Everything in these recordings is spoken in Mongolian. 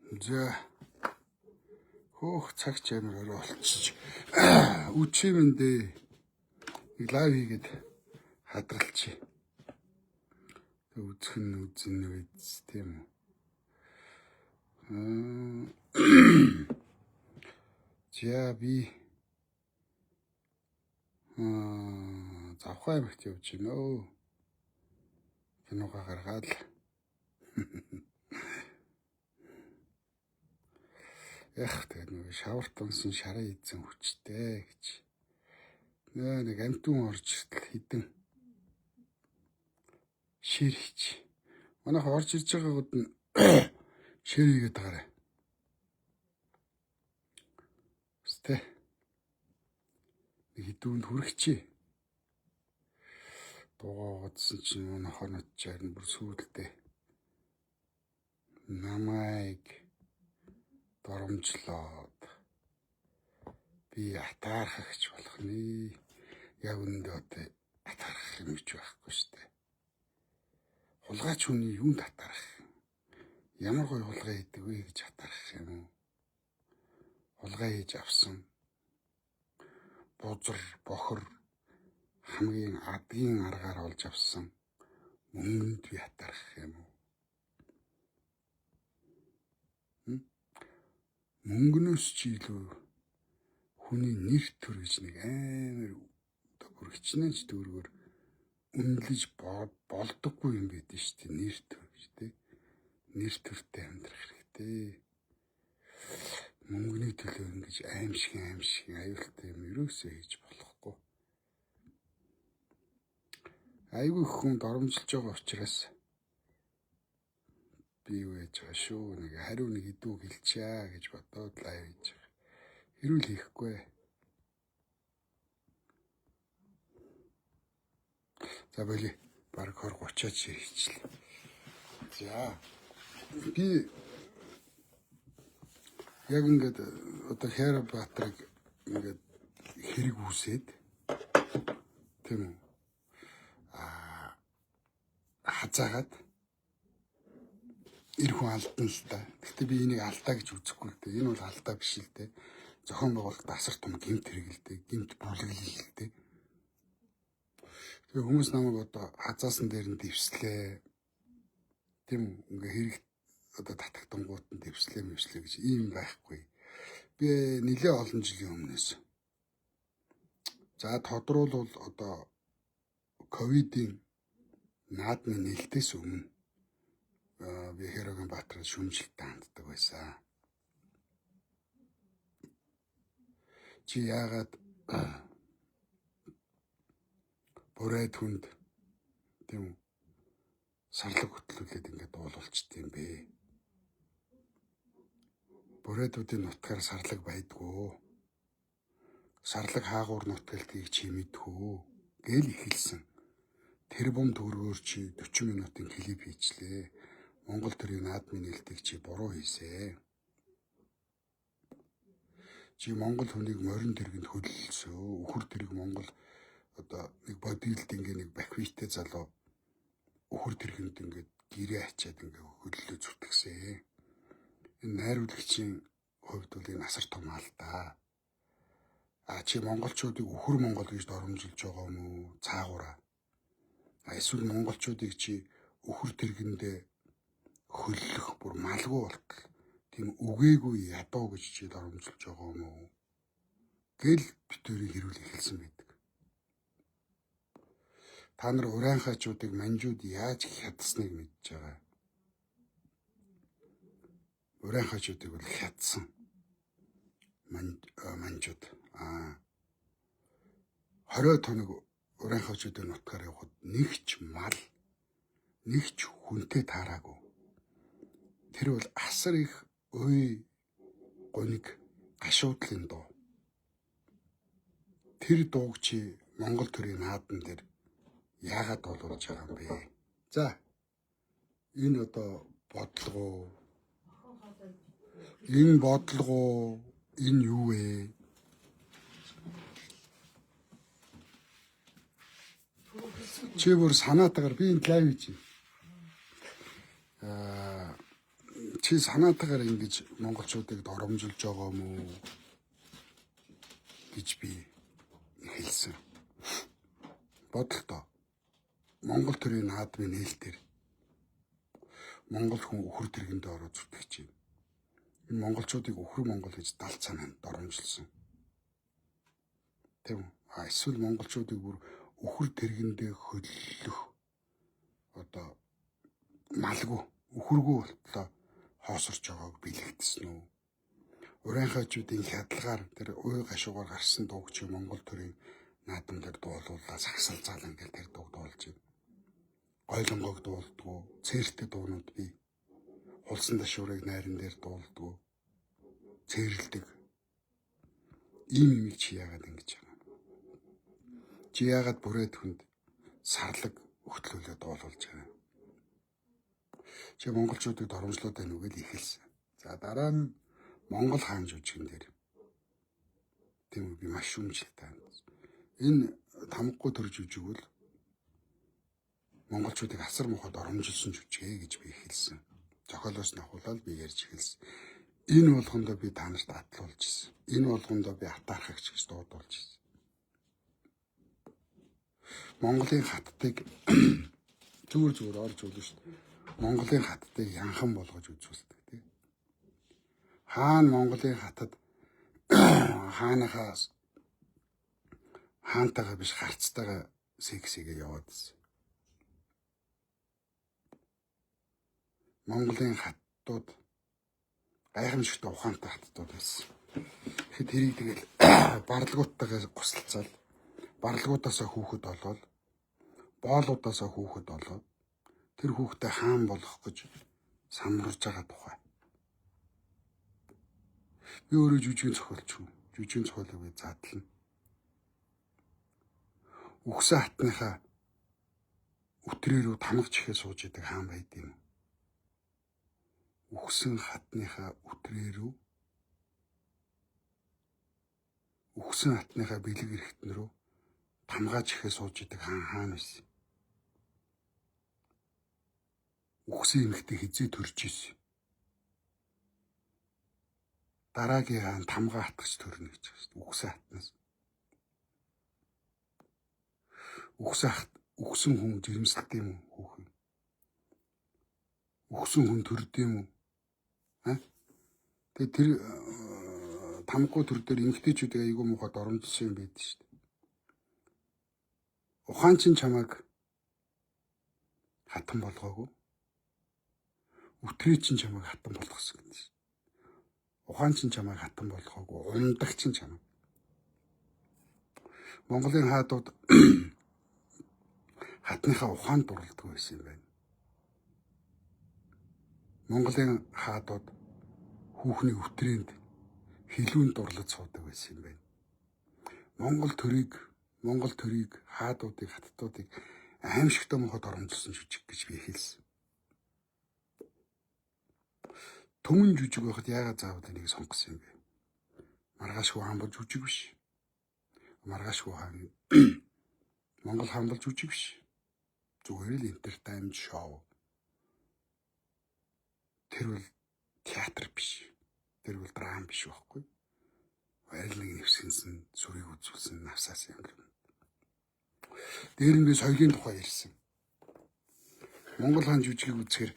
За хөөх цаг чамир орой болчих. Үчимэндээ нэг лайв хийгээд хадгалчих. Тэг үзэх нь үзэн үз тийм үү. За би завхай мэгт явж байна өө. Киногаа гаргаад л эх тэгээд нэг шаварт унсан шараа ийдсэн хүчтэй гэж. Нэг амтун орж иртэл хідэн шир хийч. Манайх орж ирж байгаагууд нь шир хийгээд байгаарай. Өстэй. Нэг хідүүнд хүрчихье. Дуугаадсан чинь манайх хоноод чарна бүр сүйдэлтэй. Намайг доромжлоод би атаархагч болох нэ. Яг үүндээ одоо атаархах юм ч байхгүй шүү дээ. Хулгайч хүний юунд атаарах юм? Ямар гой хулгай хийдэг вэ гэж атаархах юм уу? Хулгай хийж авсан бузар, бохор хамгийн адгийн аргаар олж авсан мөнгөнд би атаархах юм уу? Мөнгнөөс ч илүү хүний нэр төр гэж нэг амар одоо бүр хичнээн ч дүүргээр үнэлж болдоггүй юм байдэн шүү дээ. Нэр төр гэж тий. Нэр төртэй амьдрах хэрэгтэй. Мөнгөний төлөө ингэж аимшиг аюултай юм ерөөсөө хийж болохгүй. Айгүй хүн доромжилж байгаа учраас би юу яаж байгаа шүү. Нэг хариу нэг идүү хэлчихье гэж бодоод лайв хийж байгаа. Хэрүүл хийхгүй. За болий баг 20-30-аад шир хийчихлээ. За би яг ингээд одоо Хайр Баатрыг ингээд хэрэг үүсээд тийм үү хазаагаад эр хүн алдсан л та. Гэхдээ би энийг алдаа гэж үзэхгүй л дээ. Энэ бол алдаа биш л дээ. Зохион байгуулалт асар том гэмт хэрэг л дээ. Гэмт бүлэглэл л дээ. Тэгээ хүмүүс намайг одоо хазаасан дээр нь дэвслээ. Тийм ингээ хэрэг одоо татагтангууд нь дэвслээ гэж ийм байхгүй. Би нэлээ олон жилийн өмнөөс. За тодруулбал одоо ковидын наадмын нэлтээс өмнө би Хайр Баатрын шүмжилттэй ханддаг байсан. Чи яагаад бүрээд хүнд тийм сарлаг хөтлүүлээд ингээд дуулуулчихдээ юм бэ? Бүрээдүүдийн нутгаар сарлаг байдгүй. Сарлаг хаагуур нутгалтыг чи мэдхүү гэл ихэлсэн. Тэр бом төгрөгөөр чи 40 минутын клип хийчлээ. Монгол төрийн наадмын нээлтийг чи буруу хийсэ. Чи монгол хүнийг морин тэргэнд хөллөсөө. Үхэр тэрэг монгол одоо нэг бодилд ингээ нэг баквитэй залуу үхэр тэргэнд ингээ гэрээ ачаад ингээ хөллөө зүтгэсэн. Энэ найруулагчийн хувьд бол энэ асар том алдаа. Чи монголчуудыг үхэр монгол гэж доромжилж байгаа юм уу? Цаагаараа. Эсвэл монголчуудыг чи үхэр тэргэндээ хөллөх бүр малгүй болтол тийм үгээгүй ядуу гэж чи доромжилж байгаа юм уу? Гэл битүүрийг хэрүүл эхэлсэн байдаг. Та нар урайхаачуудыг манжууд яаж хядсныг мэдж байгаа. Урайхаачуудыг бол хядсан. Манжууд 20 тоног урайхаачуудын нутгаар явхад нэгч мал нэгч хүнтэй таараагүй. Тэр бол асар их ой гоник гашуудлын дуу. Тэр дууг чи Монгол төрийн наадмын дээр яагаад олуулж байгаа юм бэ? За энэ одоо бодлого. Энэ бодлого энэ юу вэ? Чи бүр санаатаагаар би энэ лайв хийж байна. чи санаатаагаар ингэж монголчуудыг доромжилж байгаа юм уу гэж би хэлсэн. Бодлоо. Монгол төрийн наадмын нээлтээр Монгол хүн өхөр тэргэндээ ороод зүтгэж байна. Энэ монголчуудыг өхөр Монгол гэж далд санаанд доромжилсон. Тэв. Эсвэл монголчуудыг бүр өхөр тэргэндээ хөллөх одоо малгүй өхөргөө болтлоо хоосорч байгааг бэлэгдсэн үү? Урайхайчуудын хядлагаар тэр уй гашуугаар гарсан дуугч Монгол төрийн наадам дээр дуулуулаад сагсал заалан гэл тэр дууг дуулж байна. Гойлонгойг дуулдгоо, цээртэй дуунууд бий. Хулсан дашуурыг найран дээр дуулдгоо. Цээрэлдэг. Ийм юм чи яагаад ингэж байгаа? Чи яагаад бүрээд хүнд сарлаг өгтлүүлээд дуулуулж байгаа? Чи монголчуудыг доромжлоод байна уу гэж ихэлсэн. За дараа нь Монгол хаан жүжигэн дээр. Тийм үү би маш шүүмжлэлтэй. Энэ тамгагүй төр жүжиг бол монголчуудыг асар мохоо доромжилсон жүжигэ гэж би ихэлсэн. Зохиолоос нь ахуулаад би ярьж эхэлсэн. Энэ болгондоо би та нарт атлуулж ирсэн. Энэ болгондоо би атаархагч гэж дуудуулж ирсэн. Монголын хаттыг зүгээр орж үлэн шүү дээ. Монголын хаттыг янхан болгож үзүүлдэг тийм. Хаан Монголын хатад хаанахаас хаантайгаа биш харцтайгаа сексигээ яваад ирсэн. Монголын хаттууд гайхамшигтай ухаантай хаттууд байсан. Тэгэхэд тэрийг тэгэл барлагуудтайгаа гусалцаад барлагуудаасаа хүүхэд болоод боолуудаасаа хүүхэд болоод тэр хүүхдээ хаан болгох гэж самруулж байгаа тухай. Би өөрөө жүжигэн зохиолч хүн. Жүжигэн зохиолыг би задлана. Үхсэн хатныхаа өтрээрөө тамга чихээ сууж идэг хаан байд юм. Үхсэн хатныхаа өтрээрөө үхсэн хатныхаа бэлэг эрхтнэрөө тамгаа чихээ сууж идэг хаан байсан. Үхсэн эмэгтэй хизээ төрж исэн. Дараагийн хаан тамгаа хатгаж төрнө гэж байна. Үхсэн хатнаас. Үхсэн хүн жирэмсэлтэй юм уу хүүхэн? Үхсэн хүн төрдөм үү? Тэгээ тэр тамгагүй төр дээр эмэгтэйчүүдийг айгүй муухай доромжилсан юм байдаг шүү дээ. Ухаан чин чамайг хатан болгоогүй. Үтрээ чин чамайг хатан болгосон гэдэг шүү. Ухаан чин чамайг хатан болгоогүй. Ундаг чин чамайг. Монголын хаадууд хатныхаа ухаанд дурлдаг байсан юм байна. Монголын хаадууд хүүхний өтрээнд хилүүнд дурлаж суудаг байсан юм байна. Монгол төрийг хаадуудыг хаттуудыг аимшигтай мохот оромжилсон жүжиг гэж би хэлсэн. Түмэн жүжиг байхад яагаад заавал энийг сонгосон юм бэ? Маргаашгүй хаан бол жүжиг биш. Маргаашгүй хаан Монгол хаан бол жүжиг биш. Зүгээр л entertainment show. Тэр бол театр биш. Тэр бол драм биш байхгүй. Баярлаг нэвсгэнсэн, сүрийг үзүүлсэн навсаас юм л. Дээр нь би соёлын тухай ярьсан. Монгол хаан жүжигийг үзэхээр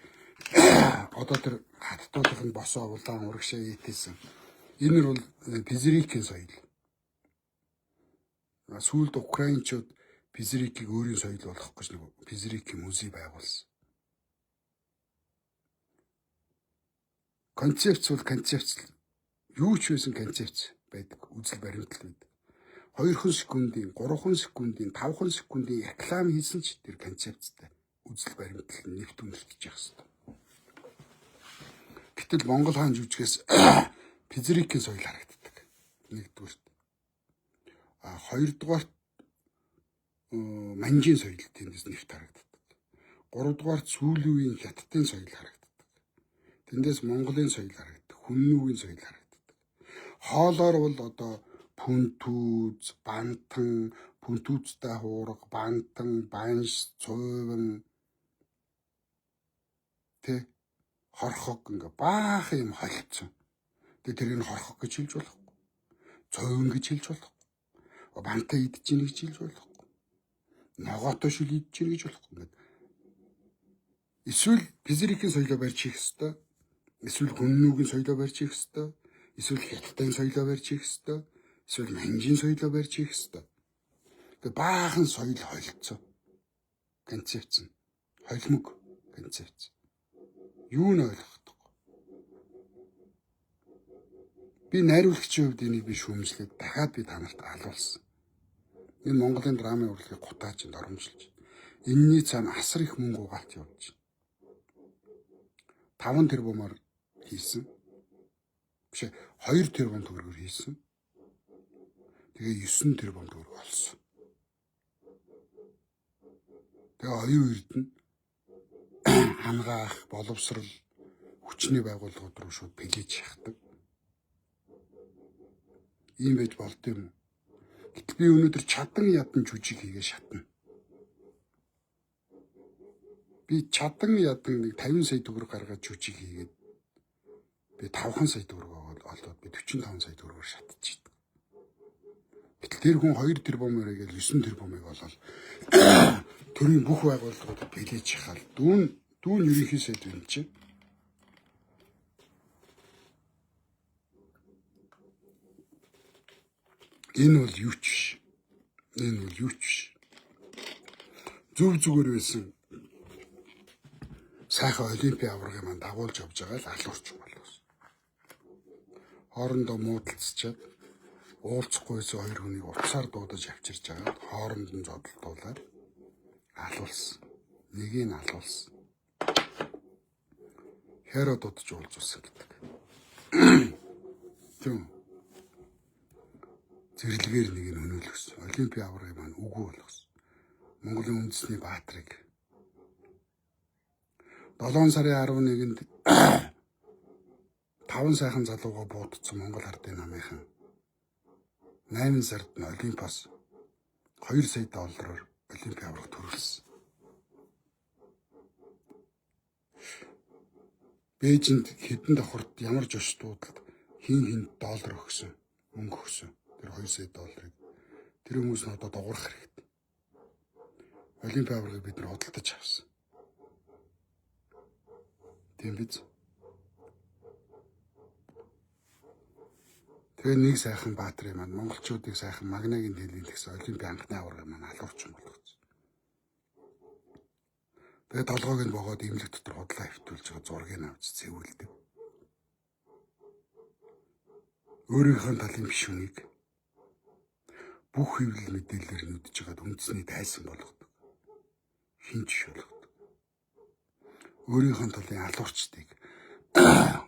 одоо тэр хаттуудын босоо улаан урагшаа ийтэйсэн. Энэ бол Пизрикийн соёл. Сүүлд украинчууд Пизрикийг өөрийн соёл болгох гэж нэг Пизрикийн музей байгуулсан. Концепц юу ч байсан концепц байдаг. Үзэл баримтал байдаг. 2 секундын, 3 секундын, 5 секундын реклам хийсэн ч тэр концепцтэй үзэл баримтал нэвт үнэлтэж явах хэрэгтэй. Гэтэл Монгол хаан жүжигээс Пизрикийн соёл харагддаг. Нэгдүгээрт. Хоёрдугаарт манжийн соёл тэндээс нэвт харагддаг. Гуравдугаарт сүүлийн үеийн хятадын соёл харагддаг. Тэндээс Монголын соёл харагддаг. Хүннүүгийн соёл харагддаг. Хоолоор бол одоо пүнтүүз, бантан, пүнтүүзтэй хуурга, бантан, банш, цуйван тэ хорхог ингээ баахан юм холцсон. Тэгээ тэрийг хорхог гэж хэлж болохгүй. Цовин гэж хэлж болохгүй. Бантаа идэж ийн гэж хэлж болохгүй. Ногоотой шил идэж ийн гэж болохгүй. Ингээд эсвэл физикийн соёлоо барьж хийх ёстой. Эсвэл хүннүүгийн соёлоо барьж хийх ёстой. Эсвэл хятадын соёлоо барьж хийх ёстой. Эсвэл манжийн соёлоо барьж хийх ёстой. Тэгээ баахан соёл холцсон. Концепц нь холимог концепц. Юу нь ойлгохгүй. Би найруулагчийн хувьд энийг би шүүмжлээд дахиад би танарт алуулсан. Энэ Монголын драмын урлагийг гутаачинд оромжилж. Энэний цаана асар их мөнгө угаалт явуулж. 5 тэрбумаар хийсэн. Биш 2 тэрбум төгрөгөөр хийсэн. Тэгээ 9 тэрбум төгрөг олсон. Тэгээ оюун эрдэнэ хангаах, боловсрал, хүчний байгууллагууд руу шууд пилэж шахдаг. Ийм байж болд юм. Гэтэл би өнөөдөр чадан ядан жүжиг хийгээ шатна. Би чадан ядан нэг 50 сая төгрөг гаргаад жүжиг хийгээд би 5 сая төгрөг олоод би 45 сая төгрөгөөр шатчихдаг. Гэтэл тэр хүн 2 тэрбумаар игээл 9 тэрбумыг олоод төрийн бүх байгууллагуудад пилэж шахал дүүн ерөнхий сайд юм чи. Энэ бол юу ч биш. Энэ бол юу ч биш. Зөв зүгээр байсан. Сайхан олимпийн аваргыг маань дагуулж явж байгаа л алуурч болоос. Хоорондоо муудалцчаад уулзахгүйсэн хоёр хүнийг утсаар дуудаж авчирч байгаа. Хооронд нь зодтолдуулаад алуулсан. Нэгийг нь алуулсан. Хэрэ дуудаж уулзуулсан гэдэг. Тийм. Зэрлэгээр нэг нь өнөөлгсөн. Олимпийн аваргыг маань үгүй болгосон. Монголын үндэсний баатрыг 7 сарын 11-нд 5 сайхан залууга буудсан Монгол ардын намынхан 8 сард нь Олимпиас 2 сая доллараар олимпийн аварга төрүүлсэн. Бээжинд хэдэн давхарт ямар жошдуудад хин доллар өгсөн, мөнгө өгсөн. Тэр 2 сая долларыг тэр хүмүүс нь одоо дуурах хэрэгтэй. Олимпийн аваргыг бид нар худалдаж авсан. Тийм биз? Тэгээ нэг сайхан баатрын маань монголчуудыг сайхан магнагийн дэлхийн тэгсэн олимпийн анхны аваргыг маань алуурчин болгоцсон. Тэгээ толгойг нь богоод имлэг дотор худлаа хөвтүүлж байгаа зургийг авч цэвэрлэдэг. Өөрийнхөө талын бишүнийг бүх хэвлэл мэдээлэлээр нүдж байгаад үндэсний тайсан болгодог. Хинч болгодог. Өөрийнхөө талын алуурчдыг,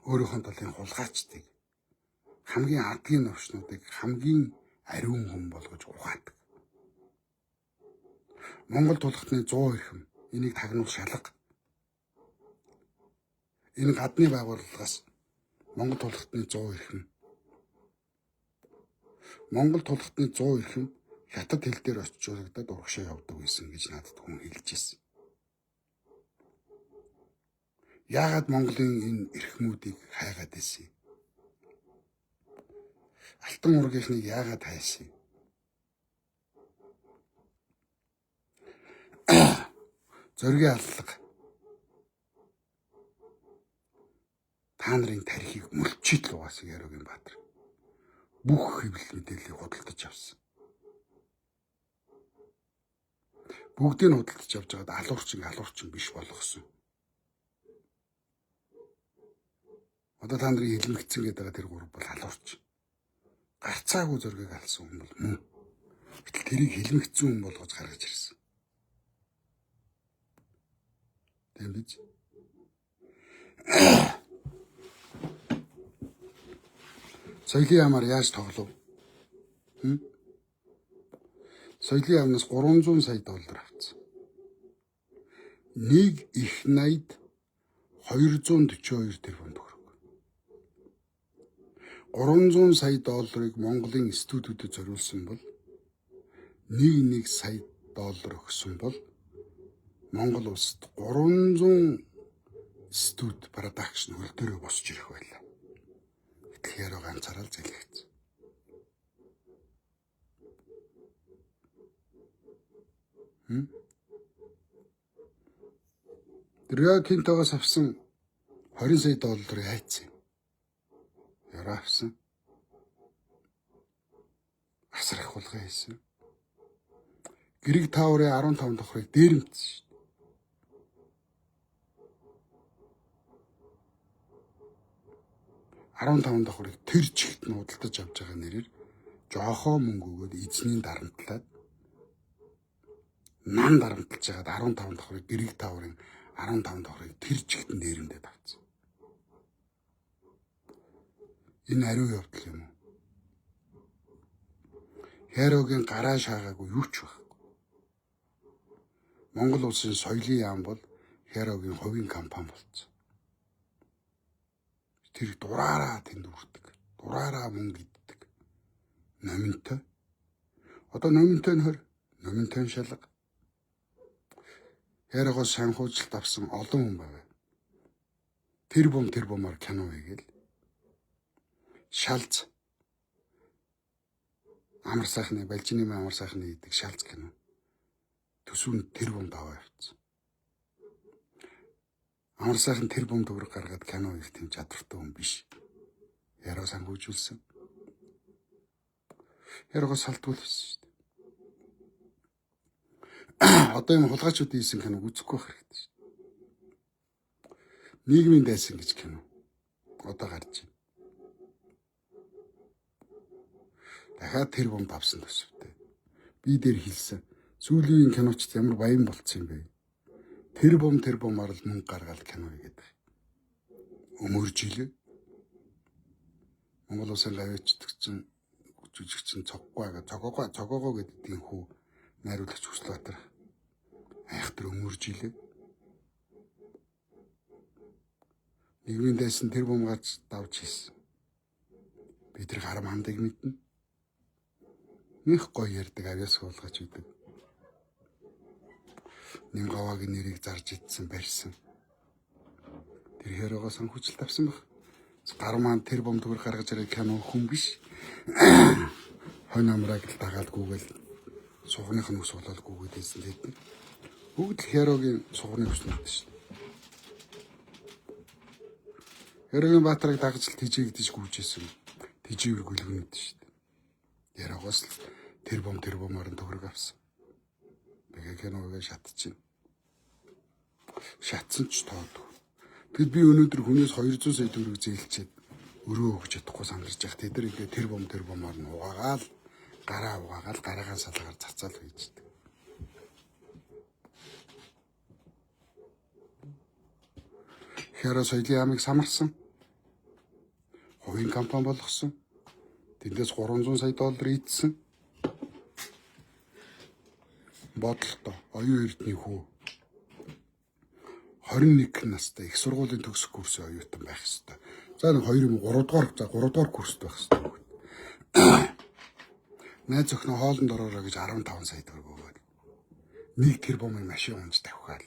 өөрийнхөө талын хулгайчдыг, хамгийн адгийн новчнуудыг хамгийн ариун хүн болгож ухаадаг. Монгол тулхтны 100 эрхэм энийг тагнуул шалга. Энэ гадны байгууллагаас Монгол тулхтны 100 эрхэм. Монгол тулхтны 100 эрхэм хятад хэл дээр очиулагдаад урагшаа явдаг байсан гэж надад хүн хэлж ирсэн. Яагаад Монголын энэ эрхмүүдийг хайгаад байсан юм? Алтан ургийнхныг яагаад хайсан юм? Зоригийн аллага та нарын тарихыг мөлчит л угаасан Ярогийн Баатар. Бүх хэвлэл мэдээллийг худалдаж авсан. Бүгдийг нь худалдаж авч байгаад алуурчин биш болгосон. Одоо та нарын хэлмэгцэн гэдэг байгаа тэр гурав бол алуурчин. Гарцаагүй зөргийг алсан хүн бол мөн. Гэтэл тэрийг хэлмэгцэн хүн болгож гаргаж ирсэн. Тийм биз? Соёлын яамаар яаж тоглов? Соёлын яамнаас 300 сая доллар авсан. Нэг их найд 242 тэрбум төгрөг. 300 сая долларыг Монголын студиудад зориулсан бол 1 сая доллар өгсөн бол Монгол улсад 300 студ продакшн хөл дөрөө босч ирэх байлаа. Тэгэхээр ганцаараа л зэлгэсэн. Рио Тинтогоос авсан 20 сая долларын хайцсан. Яраа авсан. Асар их хулгай хийсэн. Гэрэг тааврын 15 давхрыг дээрэмтсэн шүү дээ. $15 давхрыг тэр чигт нь худалдаж авч байгаа нэрээр жоохоо мөнгө өгөөд эзний дарамтлаад нан дарамтлаж байгаад 15 давхрыг гэрэг тааврын 15 давхрыг тэр чигт нь дээрэмдээд авсан. Энэ ариун явдал юм уу? Херогийн гараа шаагаагүй юу ч байхгүй. Монгол улсын соёлын яам бол Херогийн хувийн компани болсон. Тэр дураараа тэнд үрдэг. Дураараа мөнгө иддэг. Номинтой. Одоо номинтой нь номинтой шалга. Херогоос санхүүжилт авсан олон хүн байна. Тэр бомаар кино хийгээл. Шалц. Амар сайхны Балжины амар сайхны гэдэг шалц кино. Төсвөнд тэр бом даваа явцсан. Амар сайхан тэр бом төгрөг гаргаад кино хийх тийм чадвартай хүн биш. Яруу санхүүжүүлсэн. Яруугаас салтуулсан шүү дээ. Одоо юм хулгайчууд хийсэн киног үзэхгүй байх хэрэгтэй шүү дээ. Нийгмийн дайсан гэж кино. Одоо гарч байна. Дахиад тэр бом давсан төсөвтэй. Би дээр хэлсэн. Сүүлийн киночд ямар баян болцсон юм бэ? Тэр бомаар л мөнгө гаргаад кино хийгээд байна. Өмөржилээ. Монгол улсын гавьчдагчин жүжигчин цогоогоо гэдэг тийм хүү найруулагч Хүслбаатар айхтар өмөржилээ. Нийгмийн дайсан тэр бомгаач давж хийсэн. Би тэр гар мандыг мэднэ. Них гоё ярддаг авьяас хуулгаач үүдэг. Нимгавагийн нэрийг зарж идсэн барьсан. Тэр Херогоо санхүүжилт авсан баг. Гар маань тэр бом төгрөг гаргаж ирэх кино хүн биш. Хонь амрааг л дагаалгүйгээл сугных нь ус болоод гүгээд байсан гэдэг. Бүгд л Херогийн сугны ус нэрдэж шүү дээ. Херогийн баатрыг дагаж л тижээгдэж гүйжсэн. Тижээвэр гүлгэнэд шүү дээ. Ярагаас л тэр бомоор нь төгрөг авсан. Тэгээ киногээ шатчихна. Шатсан ч тоодгүй. Тэгэд би өнөөдөр хүнээс 200 сая төгрөг зээлчихэд өрөө өгч чадахгүй сандарч явах. Тэд нар ингээ тэр бомоор нь угаагаал гараа угаагаал гараагаа салгаар цацаал хийждэг. Хероо соёлын яамыг самарсан. Хувийн компани болгосон. Тэндээс $300 сая идсэн. Бодолтой оюун эрдний хүү 21 настай их сургуулийн төгсөх курсын оюутан байх ёстой. За нэг 2 3 дугаар курст байх ёстой. Найз охин хоолнд ороорой гэж 15 сая төгрөг өгөөд нэг тэр бомын машин унж тавихаал.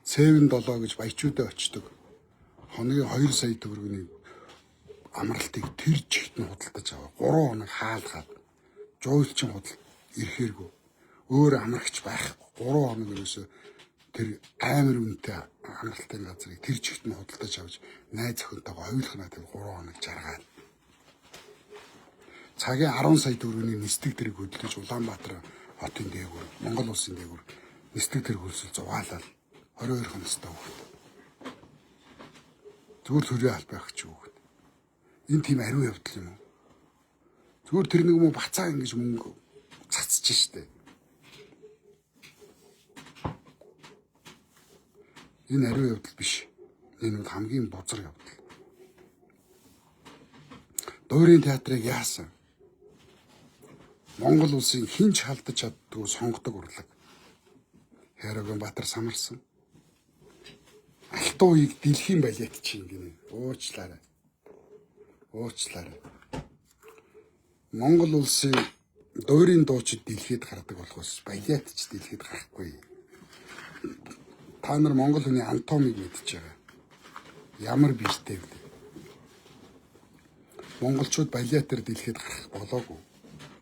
7 гэж баячуудаа очдог. Хоногийн 2 сая төгрөгийн амралтыг тэр чигт нь худалдаж аваа. 3 хоног хаалгаад жуулчин худал ирэхээргүй. Өөр амрагч байхгүй. 3 хоног ерөөсө тэр амар үнэтэй амралтын газрыг тэр чигт нь худалдаж авч найз охинтойгоо хойлохнаа тэр 3 хоног жаргаад. Цагийн 10 сая төгрөгийн нисдэг тэрэг хөдөлж Улаанбаатар хотын дээгүүр, Монгол улсын дээгүүр нисдэг тэрэг хөлсөл зугаалал 22 настай хүүхэд. Зүгээр төрийн албаа өгч хүүхэд. Энэ тийм ариун явдал юм уу? Зүгээр тэр нэг юм бацаа ингэж мөнгө цацж штэ. Энэ ариун явдал биш. Энэ бол хамгийн бузар явдал. Дуурийн театрыг яасан? Монгол улсын хинч халдаж чаддгүй сонгодог урлаг. Херогийн Баатар самарсан. Алтан үеийг дэлхийн балет чинь гинэ. Уучлаарай. Монгол улсын дуурийн дуучид дэлхийд гардаг болохоос балетч дэлхийд гарахгүй. та нар Монгол хүний анатомиг мэдчихэж байгаа. Ямар биетэй вэ? Монголчууд балиатаар дэлхийд гарах болоогүй.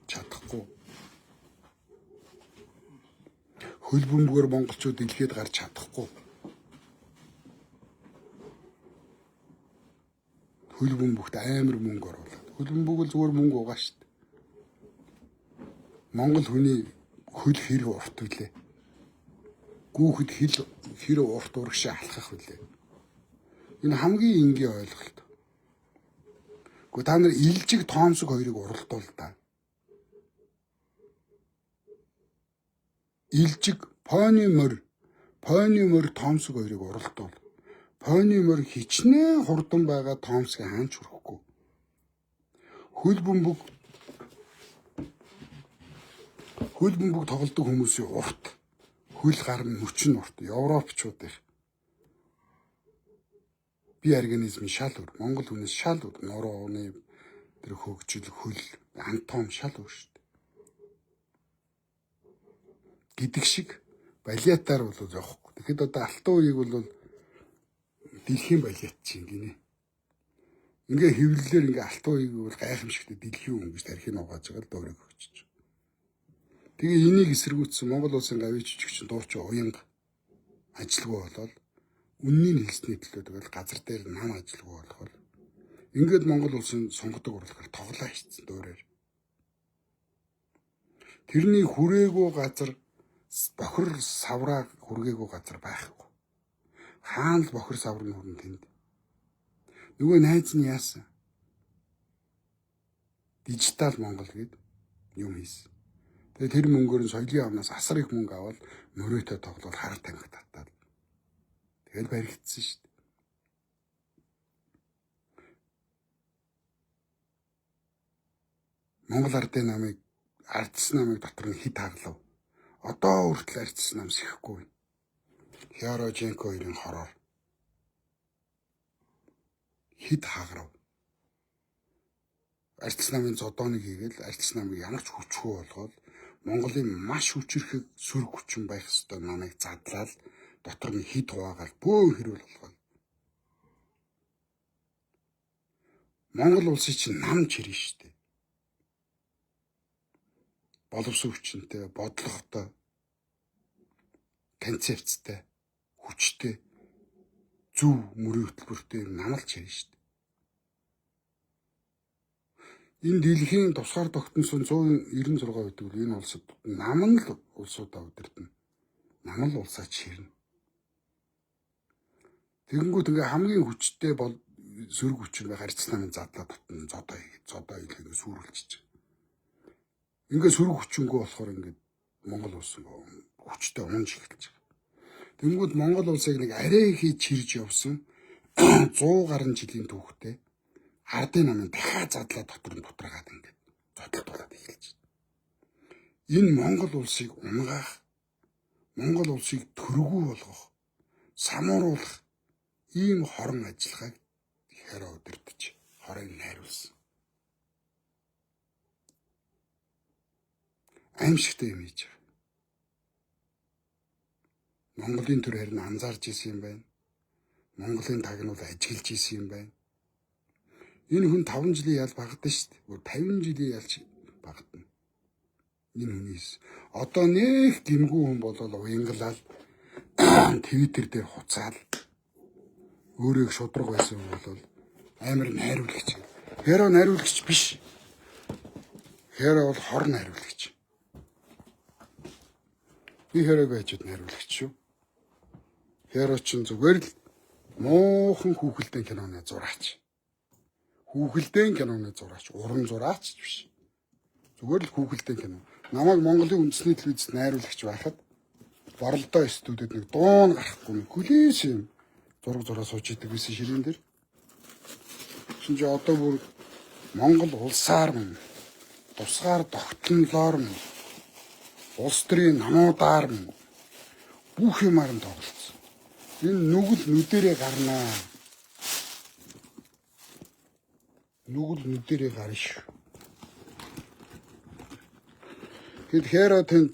Чадахгүй. Хөл бөмбөгөөр монголчууд дэлхийд гарч чадахгүй. Хөл бөмбөгт амар мөнгө оруулаад. Хөл бөмбөг л зүгээр мөнгө угаа шүү дээ. Монгол хүний хөл хэрэг урт үлээ. Гүүхэд хэр урт урагшаа алхах үлээ. Энэ хамгийн энгийн ойлголт. Гэхдээ та нар илжиг тоомсог хоёрыг уралдуул та. Илжиг пойны морь тоомсог хоёрыг уралдуул. Пойны морь хичнээн хурдан байгаа тоомсгийг хаанч хүрэхгүй. Хөл бөмбөг тоглодог хүмүүсийн урт. Хөл гар нь хүчин урт. Европчууд их. Бие организмын шал өөр. Монгол хүнээс шал өөр. Нуруу ууны тэр хөгжил хөл антом шал өөр шүү дээ. Гэдэг шиг балиатаар бол явахгүй. Тэгэхэд одоо алтан үеийг бол дэлхийн балиат чинь гинэ. Ингээ хэвлэлээр ингээ алтан үеийг бол гайхамшигтай дэлхийн хүн гэж тархинь угааж байгаа л дөөрөг өгчөж. Тэгээ энийг эсэргүүцсэн Монгол улсын гавьяа жижигчин дуучин уянга ажилгүй болоод үннийг хэлсний төлөө тэгэл газар дээр нам ажилгүй болохоор ингээд Монгол улсын сонгодог урлагаар тоглоо хийцэн дөөрээр. Тэрний хүрээгүй газар бохир савраа хүргээгүй газар байхгүй. Хаан л бохир саврын хүрэн тэнд. Нөгөө найз нь яасан? Дижитал Монгол гээд юм хийсэн. Тэгээ тэр мөнгөөр нь соёлын амнаас асар их мөнгө аваад мөрөөдөө тоглоод хар тамхи татаад. Тэгэл баригдсан шүү дээ. Монгол ардын намыг ардсан намыг дотор нь хит хаглав. Одоо хүртэл ардсан нам сэхгүй. Хяроженко хоёрын хороор хит хаграв. Ардсан намын зодооныг хийгээл ардсан намыг ямар ч хүчгүй болгоод Монголын маш хүчрхэг сөрөг хүчин байх ёстой намайг задлал дотор нь хит хуваагаар бөө хэрүүл болгоо. Монгол улсын чинь нам чирнэ штэ. Боловсон хүчинтэй, бодлоготой, концепцтэй, хүчтэй, зөв мөрийн хөтөлбөртэй намалж чирнэ штэ. Энэ дэлхийн тусгаар тогтносон 196 гэдэг нь энэ улсад нам нь л улсуудаа удирдна. Нам л улсаа чирнэ. Тэгэнгүүт ингээ хамгийн хүчтэй бол сөрөг хүчин байх ардсан намын задлаа дотно зодоо илгээ сүрүүлчихэж. Ингээ сөрөг хүчингөө болохоор ингээ Монгол улс хүчтэй унж эхэлж байгаа. Тэгэнгүүт Монгол улсыг нэг арай хийж чирж явсан 100 гаруй жилийн түүхтэй ардын намын дахиад задлаа дотор нь дотраагаад ингээд зодтолдуулаад эхэлж байна. Энэ Монгол улсыг унгаах, Монгол улсыг төргүү болгох, самууруулах ийм хорон ажиллагааг хэрэг удирдах хорыг найруулсан. Аимшигтай юм хийж байгаа. Монголын төр харин анзаарч исэн юм байна. Монголын тагнуул ажиглаж исэн юм байна. Энэ хүн 5 жилийн ял багтсан шүү дээ. 50 жилийн ялч багтана. Энэ хүнээс одоо нэг гимгүү хүн болол уянгалал Твиттер дээр хуцаал өөрөө шудраг байсан бол амар найруулагч. Хэро найруулагч биш. Хэро бол хор найруулагч. Би хэрэг байжуд найруулагч шүү. Хэро ч зүгээр л муухан хүүхэлдэйн киноны зураач. Хүүхэлдэйн киноны зураач, уран зураач биш. Зүгээр л хүүхэлдэйн кино. Намайг Монголын үндэсний телевизэд найруулагч байхад Боролдоо студиуд нэг дуун гарахгүй хүлээс юм зураг зураа сууж идэг байсан ширээн дээр. Шинж одоо бүр Монгол улсаар мөн тусгаар тогтнолоор мөн улс төрийн намуудаар мөн бүх юмар нь тоглолцсон. Энэ нүгэл нүдэрээ гарнаа. Нүгэл нүдэрээ гарна шүү. Тэгэд хэро тэнд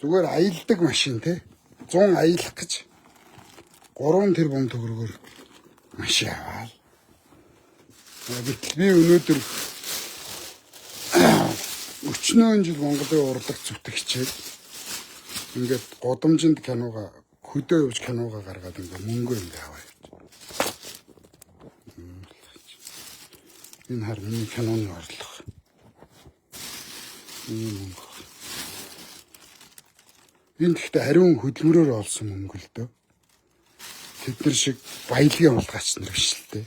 зүгээр аялдаг машин те 100 аялах гэж 3 тэрбум төгрөгөөр машин аваад. Гэтэл би өнөөдөр өчнөө жил Монголын урлаг зүтгэгчээд ингээд годомжинд кинога хөдөө явж кинога гаргаад ингээд мөнгө ингээд аваа явж. Энэ хар миний киноны орлого. Энэ гэхдээ ариун хөдөлмөрөөр олсон мөнгө л дөө. Тэднэр шиг баялагын улгаач нар биш л дээ.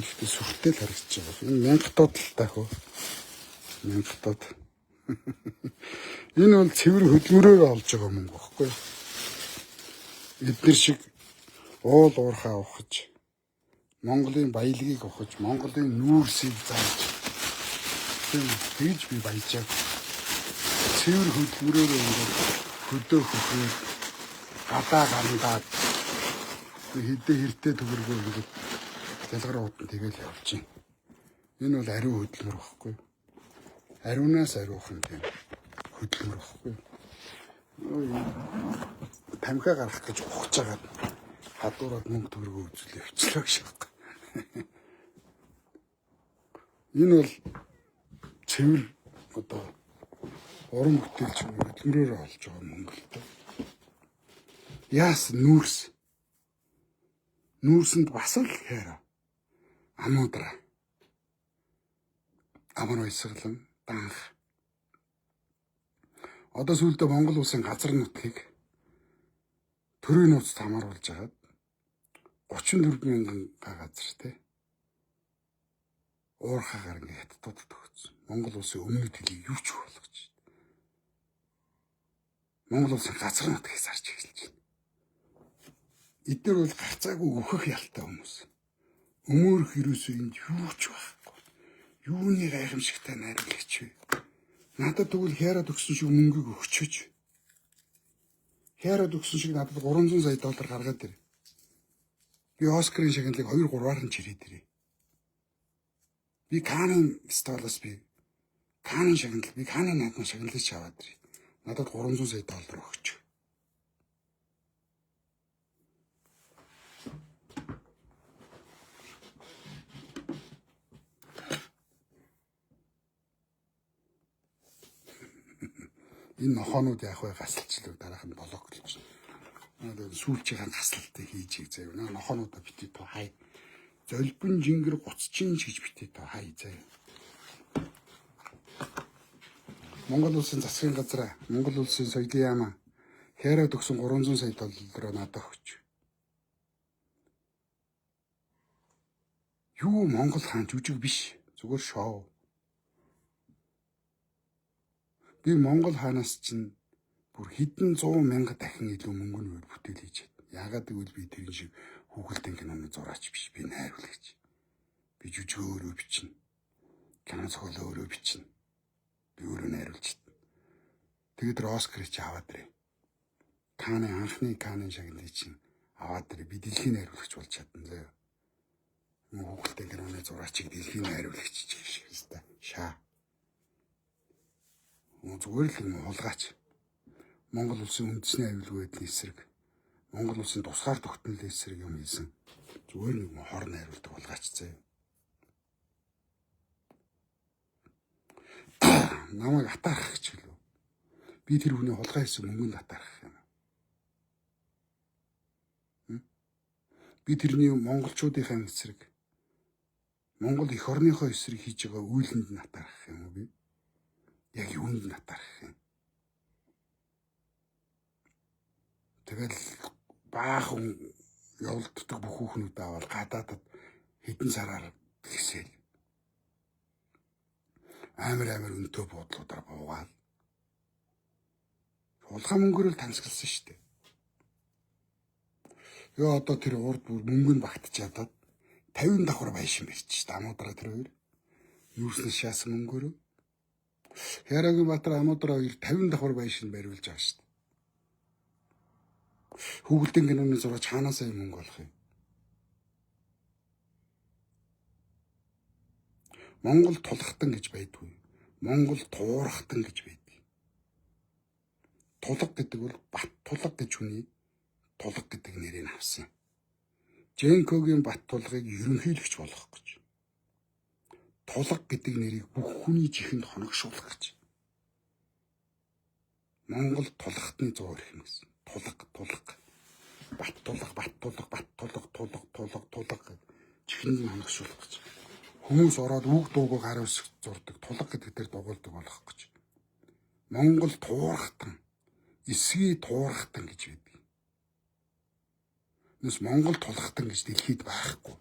Ихтэй сүртэй л харагдаж байгаа. Энэ 1000 доод л таах уу? 1000 доод. Энэ бол цэвэр хөдөлмөрөөр олж байгаа мөнгө багхгүй. Эдгээр шиг уул уурхаа ухаж, Монголын баялагийг ухаж, Монголын нүүрсийг зааж. Тэгж би баяжаад цэвэр хөдөлмөрөөр ингээд хөдөө хөхрөө гадаа гандаад хэдэ хэртэй төгрөгөө ингээд ялгараа утан тэгэл явж байна. Энэ бол ариун хөдөлмөр багхгүй. Ариунаас ариухан тийм хөдөлмөр багхгүй. Тамхиа гарах гэж ухаж байгаа хадуураад мөнгө төгрөгөө үзүүл явчихлаа гэж байна. Энэ бол цэвэр одоо уран бүтээлч хөдөлмөрөөр олж байгаа мөнгө л дээ. Яас нүүрс. Нүүрсэнд бас л хэрэг. Амуудра. Амар ойсглан данх. Одоо сүүлдээ Монгол улсын газар нутгийг төрийн нууцд хамааруулж хагаад 34,000 газар те. Уурхагаар ингээд хаттууд төгсөн. Монгол улсын өмнөд хэлийг юу ч болгож байна. Монгол улсын газар нутгийг зарж эхэлж байна. Эдгээр бол гарцаагүй өөхөх ялтай хүмүүс. Өмөөрөх ерөөсөө энд юу ч байхгүй. Юуны гайхамшигтай найрлагч вэ? Надад тэгвэл хяраад өгсөн шиг мөнгөийг өгчөөч. Хяраад өгсөн шиг надад $300 сая гаргаад ир. Би Оскарын шагналыг 2-3-аар нь чирээд ирээ. Би Канын столоос би Канын шагнал, би Канын наадмын шагналыг ч аваад ирээ. Надад $300 сая өгч. Энэ нохоонууд яах вэ? Гасалчлаа дараах нь блок гэж. Надад сүүлчийн гаслалтыг хийж заяа. Нохоонуудаа битээ тоо хай. Золбин жингэр гуцчин гэж битээ тоо хай заяа. Монгол улсын засгийн газар, Монгол улсын соёлын яам хяраад өгсөн $300 сая надад өгч. Юу Монгол хаан жүжиг биш. Зүгээр шоу. Би Монгол хаанаас чинь бүр хэдэн 100,000 дахин илүү мөнгөнд бүтээл хийж байна. Яагаад гэвэл би тэрэн шиг хүүхэлдэйн киноны зураач биш. Би найруулагч. Би жүжиг өөрөө бичнэ. Кино зохиол өөрөө бичнэ. Би өөрөө найруулж байна. Тэгээд Оскар чи аваад ирээ. Каны анхны Канын шагналыг чинь аваад ирээ. Би дэлхийн найруулагч болж чадсан заяа. Хүүхэлдэйн киноны зураачийг дэлхийн найруулагч гэж хэлсэн. Шаа. Зүгээр л юм хулгаач. Монгол улсын үндэсний аюулгүй байдлын эсрэг, Монгол улсын тусгаар тогтнолын эсрэг юм хийсэн. Зүгээр нэг хор найруулдаг хулгаач заяа. Намайг атаарах гэж хэлв. Би тэр хүний хулгай хийсэн мөнгөнд атаарах юм. Би тэрний монголчуудынхаа эсрэг, Монгол эх орныхоо эсрэг хийж байгаа үйлэнд нь атаарах юм уу би? Яг юунд нь атаарах юм? Тэгэл баахан явуулдаг бүх хүүхнүүд аваад гадаадад хэдэн сараар гисэл. Амар өнтөө буудлуудаар буугаад. Улгаан мөнгөөр л тансгалсан шүү дээ. Ёо одоо тэр урд бүр мөнгөнд багтчихад 50 давхар байшин барьчих дамуудраа тэр хоёр. Юуснаас шаасан мөнгөөр. Хярагийн Баатар Амуудраа хоёр 50 давхар байшин бариулж байгаа шүү дээ. Хүүхэлдэйн киноны зураач хаанаас юм мөнгө олох юм? Монгол тулахтан гэж байдгүй. Монгол туурахтан гэж байдаг. Тулаг гэдэг бол бат тулаг гэж хүний Тулга гэдэг нэрийг авсан. Женкогийн Бат Тулгыг ерөнхийлөгч болгох гэж. Тулга гэдэг нэрийг бүх хүний чихэнд хоногшуулах гэж. Монгол тулгатны 100 ирэх юм гэсэн. Тулга. Бат Тулга чихэнд хоногшуулах гэж. Хүмүүс ороод үг дуугүй гар үсэг зурдаг. Тулга гэдэг дээр дугуйлдаг болох гэж. Монгол туурхтан, эсвээ туурхтан гэж байдаг. Нэс Монгол тулгатан гэж дэлхийд байхгүй.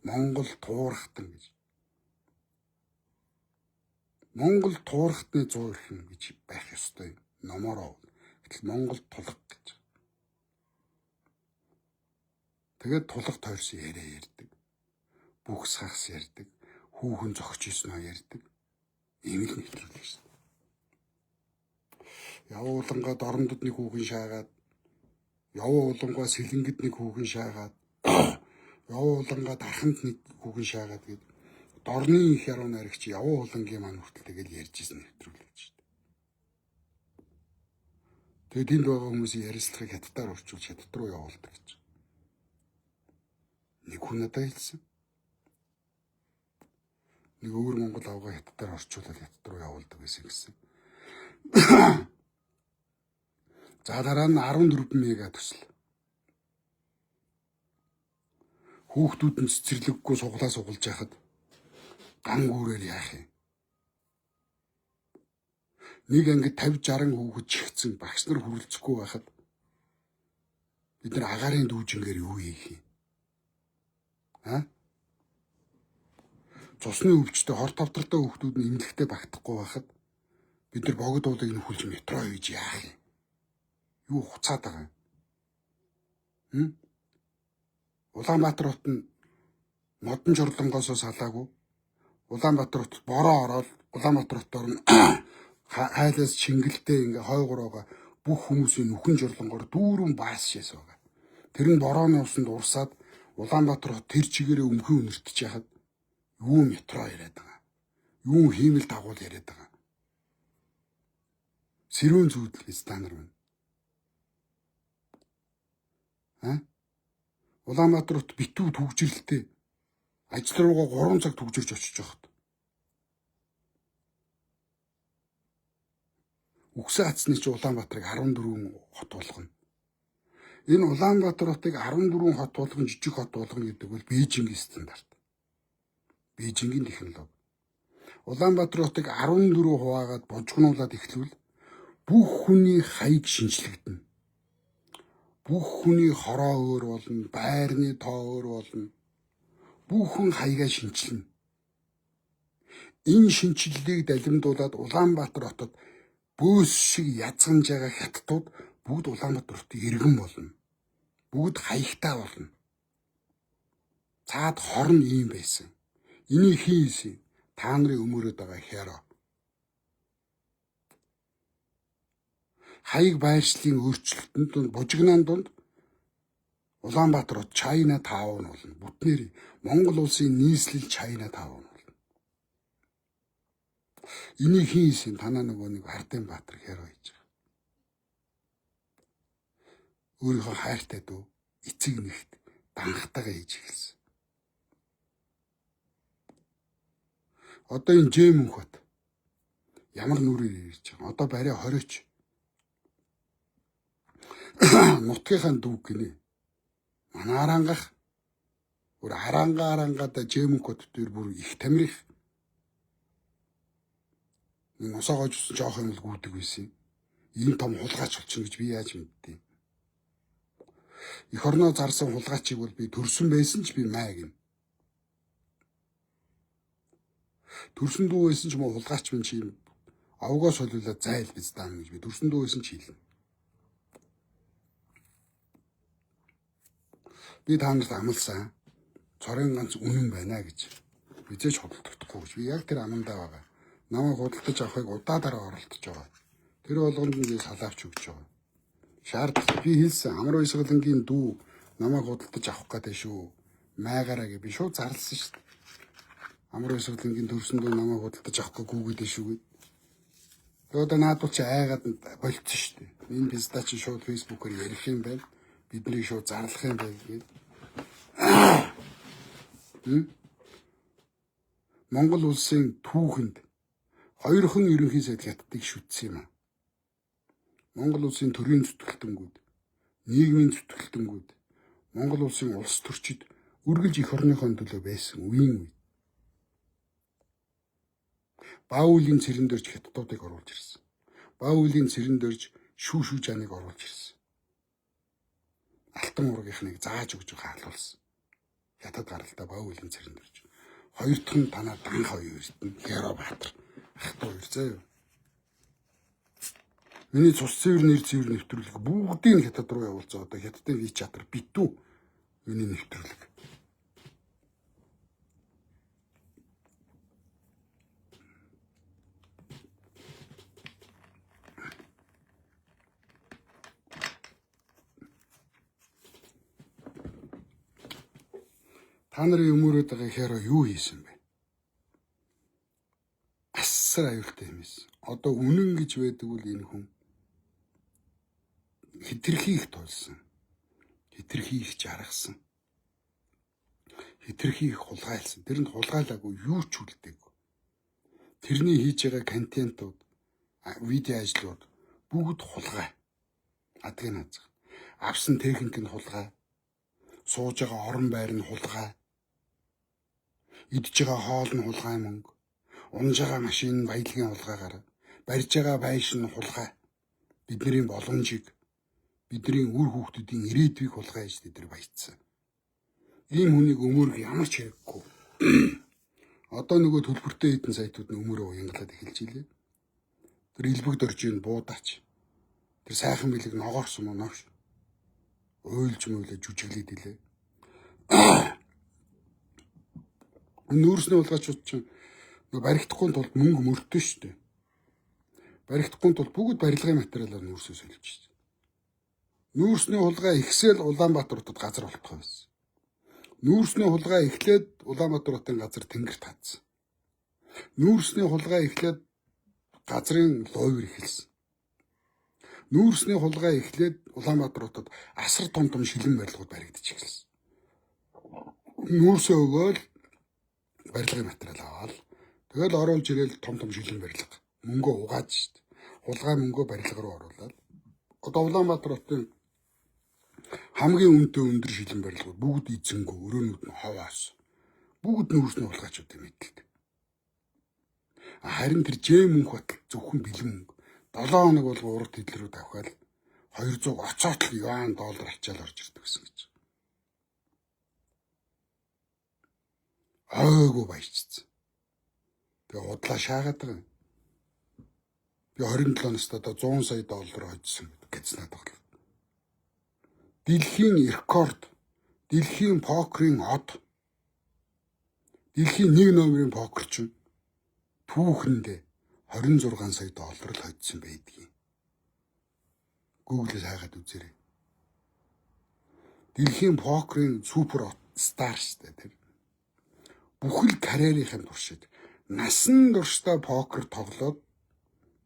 Монгол туурхтан гэж. Монгол туурхтны 100 ирхэн гэж байх ёстой юм. Номороо. Гэтэл Монгол тулга гэж. Тэгээд тулга тойрсон яриа ярьдаг. Бүх сагс ярьдаг. Хүүхэн зогч исноо ярьдаг. Ийм л нэвтрүүлэг шээ. Явуулангаа дорндод нэг хүүхэн шаагаад, явуулангаа сэлэнгэд нэг хүүхэн шаагаад, явуулангаа дарханд нэг хүүхэн шаагаад гээд дорны их яруу найрагч явуулангийн маань хүртэл тэгэл ярьж исэн нэвтрүүлэг шээ. Тэгээд энд байгаа хүмүүсийн ярилцлагыг хятадаар орчуулж хятад руу явуулдаг гэж. Нэг хүн надад хэлсэн. Нэг өөр Монгол авгаа хятадаар орчуулаад хятад руу явуулдаг гэсэн. За дараа нь 14 мега төсөл. Хүүхдүүд нь цэцэрлэггүй суглаа сугалж яхад ган гүүрээр яах юм? Нэг ангид 50-60 хүүхэд чихсэн багш нар хүрэлцэхгүй байхад бид нар агаарын дүүжингээр юу хийх юм? Цусны өвчтөй хор тавтартай хүүхдүүд нь эмнэлэгтээ багтахгүй байхад бид нар богд уулыг нөхөлж метро хийж яах юм? Юу хуцаад байгаа юм? Улаанбаатар хот нь модон журлангоосоо салаагүй. Улаанбаатар хотод бороо ороод Улаанбаатар хотоор нь хайлаас чингэлтэй ингээ хойгороога бүх хүмүүсийн нүхэн журлангоор дүүрэн баасшээс байгаа. Тэр нь борооны усанд урсаад Улаанбаатар хот тэр чигээрээ өмхөн өнөртөж яхад юу метро яриад байгаа. Юу хиймэл дагуул яриад байгаа. Сэрүүн зүйдэл стандар байна. Улаанбаатар хот битүү түгжирлэлтэй ажил руугаа 3 цаг түгжирч очиж явахад үгсэн хацны чи Улаанбаатарыг 14 хот болгоно. Энэ Улаанбаатар хотыг 14 хот болгон жижиг хот болгоно гэдэг бол Бээжингийн стандарт. Бээжингийн технологи. Улаанбаатар хотыг 14 хуваагаад божгнуулаад эхлүүл бүх хүний хаяг шинжлэгдэнэ. Бүх хүний хороо өөр болно, байрны тоо өөр болно. Бүхэн хаягаа шинжилнэ. Энэ шинжилгээг далимдуулаад Улаанбаатар хотод бөөс шиг язганж байгаа хятадууд бүгд Улаанбаатар хотын иргэн болно. Бүгд хаягтай болно. Цаад хорн ийм байсан. Энийг хийсэн. Та нарын өмөрөөд байгаа хяро. Хаяг байршлын өөрчлөлтөнд бужигнаан донд Улаанбаатар хот Чайна таун болно. Бүтнээр Монгол улсын нийслэл Чайна таун болно. Энийг хийсэн танаа нөгөө нэг Ардэнбаатар хяро хийж байгаа. Өөрийнхөө хайртай дүү эцэг нэгт данхтайгаа хийж эхэлсэн. Одоо энэ Жэм хот ямар нүрээр ирж байгаа. Одоо барай 20ч. Нутгийнхаа дүүг гинэ. Манай арангах бүр арангаада Жэм хот дээр бүр их тамирх. Энэ усаагаж жоох юм л гүйдэг байсан. Энэ том хулгайч болчихно гэж би яаж мэдтий. Эх орноо зарсан хулгайчийг бол би төрсөн байсан ч би маа гин. Төрсөн дүү байсан ч мөн хулгайч минь чи авгаа солиулаад зайл биз даа гэж би төрсөн дүү байсан ч хэлнэ. Би та нарт амласан цорын ганц үнэн байна гэж. Бизээч хөдөлтөхгүй гэж. Би яг тэр амандаа байгаа. Намайг худалдаж авахыг удаадараа оролдож байгаа. Тэр болгонд нь би салаавч өгч байгаа. Шаардлага би хэлсэн амар уйсгалангийн дүү намайг худалдаж авах гэдэг шүү. Майгараа гэж би шууд зарласан шүү дээ. Амар уйсгалангийн төрсөн дүү намайг худалдаж авахгүй гүгээд шүү гэд. Тэгээд надад чи айгаад болцсон шүү дээ. Энэ писта чи шууд фэйсбүүкээр ярих юм байна. Бидний шууд зарлах юм байл гээд. Монгол улсын түүхэнд хоёрхан ерөнхий сайд хятадыг шүтсэн юм аа. Монгол улсын төрийн зүтгэлтэнгүүд, нийгмийн зүтгэлтэнгүүд, Монгол улсын улс төрчид үргэлж эх орныхоо төлөө байсан үеийн үед. Бааулийн цэрэн дөрж хятадуудыг оруулж ирсэн. Бааулийн цэрэн дөрж шүү жаныг оруулж ирсэн. Алтан ургийнхныг зааж өгж хаалуулсан. Хятад гаралтай Бааулийн цэрэн дөрж. Хоёр дахь нь танаа данх хоёр эрдэнэ Хяробаатар. Ах トゥ хоёр заяа. Миний цус цэвэр нэр цэвэр нэвтрүүлэг бүгдийг хятад руу явуулцгаа. Одоо хятадын вич чатар битүү миний нэвтрүүлэг. Та нарын өмөрөөд байгаа хяро юу хийсэн бэ? Асар аюултай юм эс. Одоо үнэн гэж байдаг бол энэ хүн хитрхи их тулсан. Хитрхи их жаргасан. Хитрхи их хулгайлсан. Тэрэнд хулгайлаагүй юу ч үлдээгүй. Тэрний хийж байгаа контентууд, видео ажлууд бүгд хулгай. Адгийн хазах. Авсан техник нь хулгай. Сууж байгаа орон байр нь хулгай. Идж байгаа хоол нь хулгай мөнгө. Унж байгаа машин нь баялагын хулгайгаар. Барьж байгаа байш нь хулгай. Бидний боломжийг, бидний үр хүүхдүүдийн ирээдүйг хулгайж тэд баяцсан. Ийм хүнийг өмөрг ямар ч хэрэггүй. Одоо нөгөө төлбөртэй хэдэн сайтууд нь өмөрөө уянгалаад эхэлж илээ. Тэр элбэг дөржийн буудаач. Тэр сайхан бэлэг ногоорсон мөн новш. Ойлж мөйлө жүжиглээд илээ. Нүүрсний улгаачууд чинь баригдахгүй тулд мөнгө мөрдөө шүү дээ. Баригдахгүй тулд бүгд барилгын материалаар нүүрсээ солиж шүү. Нүүрсний хулгай ихсэл Улаанбаатар хотод газар болтгоо байсан. Нүүрсний хулгай эхлээд Улаанбаатар хотын газар тэнгэрт хадсан. Нүүрсний хулгай эхлээд газрын ловер эхэлсэн. Нүүрсний хулгай эхлээд Улаанбаатар хотод асар том шилэн барилгууд баригдаж эхэлсэн. Нүүрсээ өгөөл барилгын материал аваад тэгэл оруулж ирээл том шилэн барилга. Мөнгөө угааж шүү дээ. Хулгай мөнгөө барилга руу оруулаад одоо Улаанбаатар хотын хамгийн өндөр шилэн барилгууд бүгд эзэнгүү өрөөнүүд нь ховоос. Бүгд нүүрсний хулгайчууд юм эдэлдэг. Харин тэр Жэм мөнх бат зөвхөн бэлэн мөнгө. 7 хоног бол урд хэлрүү давхаал 200 оцоотл юан доллар ачаал орж ирдэг гэсэн гэж. Айгу баяжцсан. Тэгээ худлаа шаагаад байгаа. Би 27 настай одоо 100 сая доллар хоцсон гэж надад бодлоо. Дэлхийн рекорд, дэлхийн покерын од, дэлхийн 1 номерын покерч түүхэндээ 26 сая доллар л хоцсон байдгийг. Google-с хайгаад үзээрэй. Дэлхийн покерын супер стар штэ тэр. Бүхэл карьерийнхаа туршид насан туршдаа покер тоглоод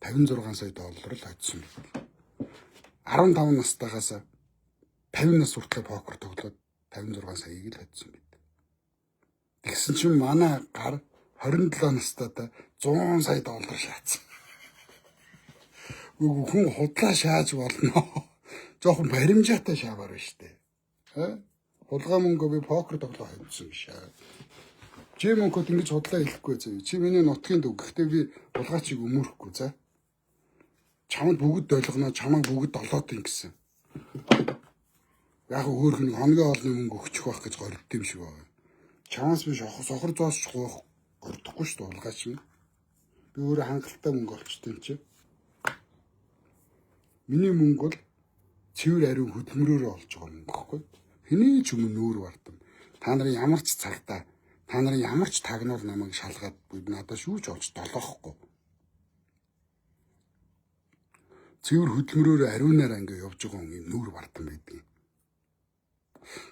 56 сая доллар л хоцсон байна. 15 настайгаас 50 нас хүртэл покер тоглоод 56 саяыг л хоцсон байна. Тэгсэн чинь манай гар 27 настайдаа 100 сая доллар шаацсан. Хүн худлаа шааж болно. Жохон баримжаатай шаавар байна штэ. Хулгай мөнгөө би покер тоглоо хоцсон биш аа. Чи мөнгөд ингэж худлаа хэлэхгүй зөө. Чи миний нутгийн төв. Гэхдээ би хулгайчийг өмөрөхгүй за. Чамд бүгд долгоно, чамайг бүгд долоотын гэсэн. Яг хөөх нэг хоногийн олны мөнгө өгчих байх гэж горилт юм шиг байна. Чамаас биш сохор зоосч гордохгүй шүү дээ хулгайч минь. Би өөрөө хангалттай мөнгө олчтой юм чи. Миний мөнгө бол цэвэр ариун хөдөлмөрөөр олж байгаа мөнгө гэхгүй. Хэний ч өмнө нүүр бардам. Та нарын ямар ч цагтаа, та нарын ямар ч тагнуул намайг шалгаад надад шүүж олж долоохгүй. Цэвэр хөдөлмөрөөр ариунаар ингээ явж байгаа юм нүүр бардам байдаг.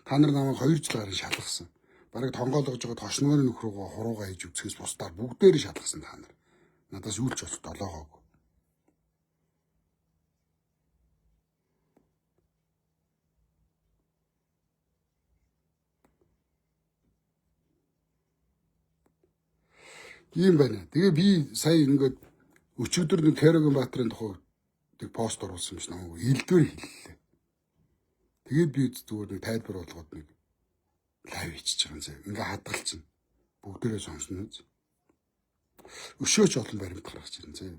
Та нар намайг 2 жил гарan шалгасан. Бараг тонгоолгож байгаа тошногоор нөхрөөгөө хуруугаа хийж үцгээс бусдаар бүгдээр шалгасан та нар. Надаас үйлч олж долоогоогүй. Ийм байна. Тэгээ би сая ингээд өчигдөр нэг Тэрогийн Баатарын тухай нэг пост оруулсан юм шиг намайг элдвэр хэллээ. Тэгээд би зүгээр нэг тайлбар болгоод нэг лайв хийчихэж байгаа юм зэ. Ингээ хадгалчихна. Бүгдээрээ сонсно үз. Өшөөч олон баримт гаргаж ирэн зэ.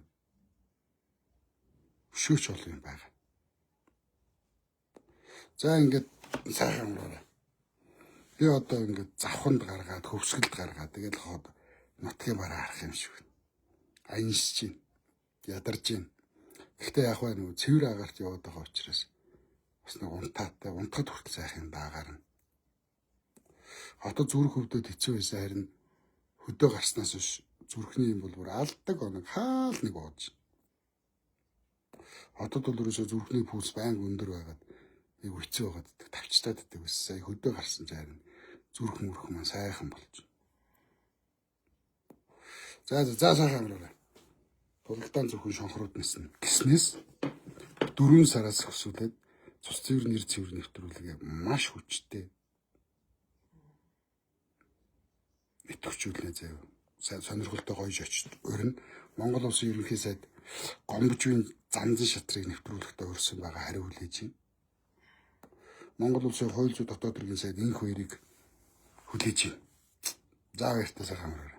Өшөөч олон юм байгаа. За ингээд сайхан амраарай. Би одоо ингээд завханд гаргаад, хөвсгөлд гаргаад тэгэл хоод нутгийн бараа харах юм шиг байна. Аяншиж чинь, ядарж чинь. Гэхдээ яг бай нөгөө цэвэр агаарт яваад байгаа учраас бас нэг унтаатай, унтахад хүртэл сайхан даагаар нь. Хотод зүрх хөвдөд хэцүү байсан харин хөдөө гарснаас биш зүрхний юм бол бүр алдаг оног хаал нэг бооч. Хотод бол ерөөсөө зүрхний пульс байнга өндөр байгаад нэг хэцүү байгаад тавчтаад байдаг байсан. Сая хөдөө гарсан ч харин зүрх мөрөх маань сайхан болж. За сайхан амраарай. Тулгдаан зөвхөн шонхрууд нэснэ. Гиснээс 4 сараас өсвөлээд цус цэвэр нэр цэвэр нэвтрүүлгээ маш хүчтэй. Итгэвчүүлнэ заяа. Сонирхолтой гоёж очиж өрнө. Монгол улсын ерөнхий сайд гомбжийн занзан шатрыг нэвтрүүлэхдээ өрсөн байгаа хариу хүлээж байна. Монгол улсын хууль зүйн дотоод хэргийн сайд энэ хоёрыг хүлээж байна. За баяртай сайхан амраарай.